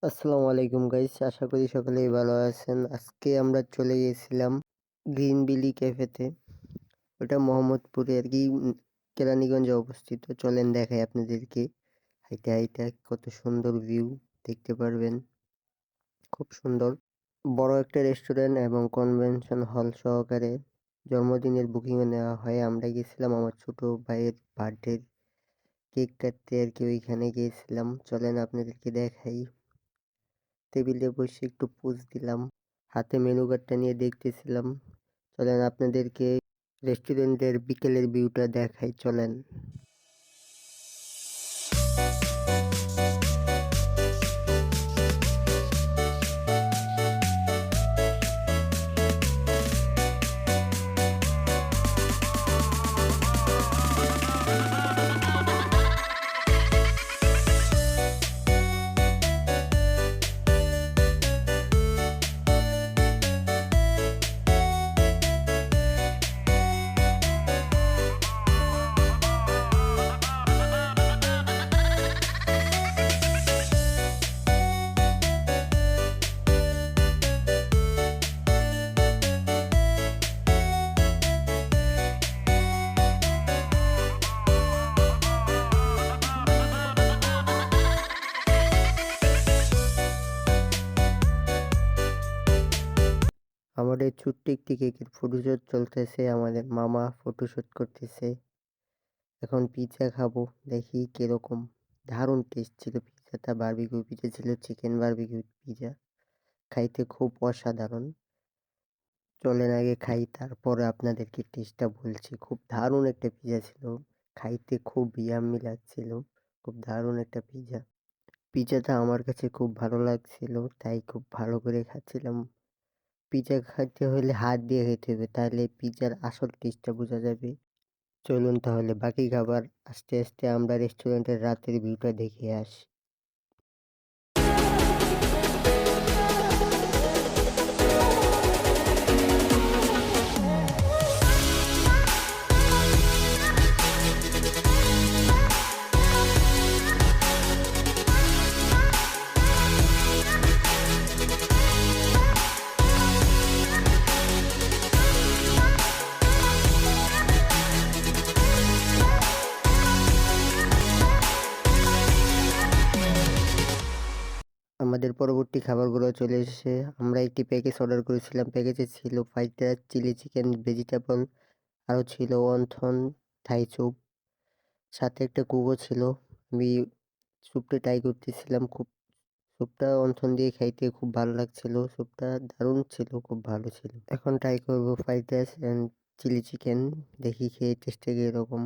আসসালামু আলাইকুম গাইস, আশা করি সকলেই ভালো আছেন। আজকে আমরা চলে গিয়েছিলাম গ্রিন বিলি ক্যাফেতে। ওটা মোহাম্মদপুরে আর কি, কেরানীগঞ্জে অবস্থিত। চলেন দেখাই আপনাদেরকে। হাইটা হাইটা কত সুন্দর ভিউ দেখতে পারবেন, খুব সুন্দর। বড় একটা রেস্টুরেন্ট এবং কনভেনশন হল সহকারে জন্মদিনের বুকিংও নেওয়া হয়। আমরা গেছিলাম আমার ছোট ভাইয়ের বার্থডে কেক কাটতে আর কি, ওইখানে গিয়েছিলাম। চলেন আপনাদেরকে দেখাই। টেবিলে বসে একটু পোজ দিলাম, হাতে মেনু কার্ডটা নিয়ে দেখতেছিলাম। চলেন আপনাদেরকে রেস্টুরেন্টের বিকেলের ভিউটা দেখাই, চলেন। আমাদের ছোট্ট একটি কেকের ফটোশুট চলতেছে, আমাদের মামা ফটোশুট করতেছে। এখন পিৎজা খাবো, দেখি কিরকম। দারুণ টেস্ট ছিল পিৎজাটা। বারবিকিউ পিৎজা ছিল, চিকেন বারবিকিউ পিৎজা। খাইতে খুব অসাধারণ। চলেন আগে খাই, তারপরে আপনাদেরকে টেস্টটা বলছি। খুব দারুণ একটা পিৎজা ছিল, খাইতে খুব ইয়াম্মি লাগছিল। খুব দারুণ একটা পিৎজা। পিৎজাটা আমার কাছে খুব ভালো লাগছিল, তাই খুব ভালো করে খাচ্ছিলাম। পিৎজা খাইতে হলে হাত দিয়ে খেতে হবে, তাহলে পিৎজার আসল টেস্টটা বোঝা যাবে। চলুন তাহলে বাকি খাবার আস্তে আস্তে আমরা রেস্টুরেন্টের রাতের ভিউটা দেখে আসি। আমাদের পরবর্তী খাবারগুলো চলে এসেছে। আমরা একটি প্যাকেজ অর্ডার করেছিলাম। প্যাকেজে ছিল fried rice, chilli chicken, vegetable, আরও ছিল অন্থন থাই স্যুপ, সাথে একটা কুকও ছিল। আমি স্যুপটা ট্রাই করতেছিলাম, খুব স্যুপটা অন্থন দিয়ে খাইতে খুব ভালো লাগছিল। স্যুপটা দারুণ ছিল, খুব ভালো ছিল। এখন ট্রাই করবো fried rice and chilli chicken, দেখি খেয়ে টেস্টটা কীরকম।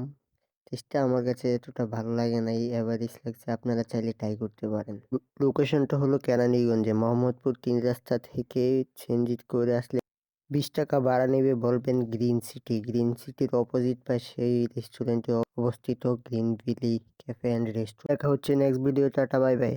টেস্টটা আমার কাছে এতটা ভালো লাগে নাই, অ্যাভারেজ লাগছে। আপনারা চাইলে ট্রাই করতে পারেন। লোকেশনটা হলো কেরানীগঞ্জে, মোহাম্মদপুর 3 রাস্তা থেকে চেঞ্জিত করে আসলে 20 টাকা ভাড়া নেবে। বলবেন গ্রিন সিটি। গ্রিন সিটির অপোজিট পাশে এই রেস্টুরেন্টে অবস্থিত green valley cafe and restaurant. দেখা হচ্ছে next video. Tata, bye bye.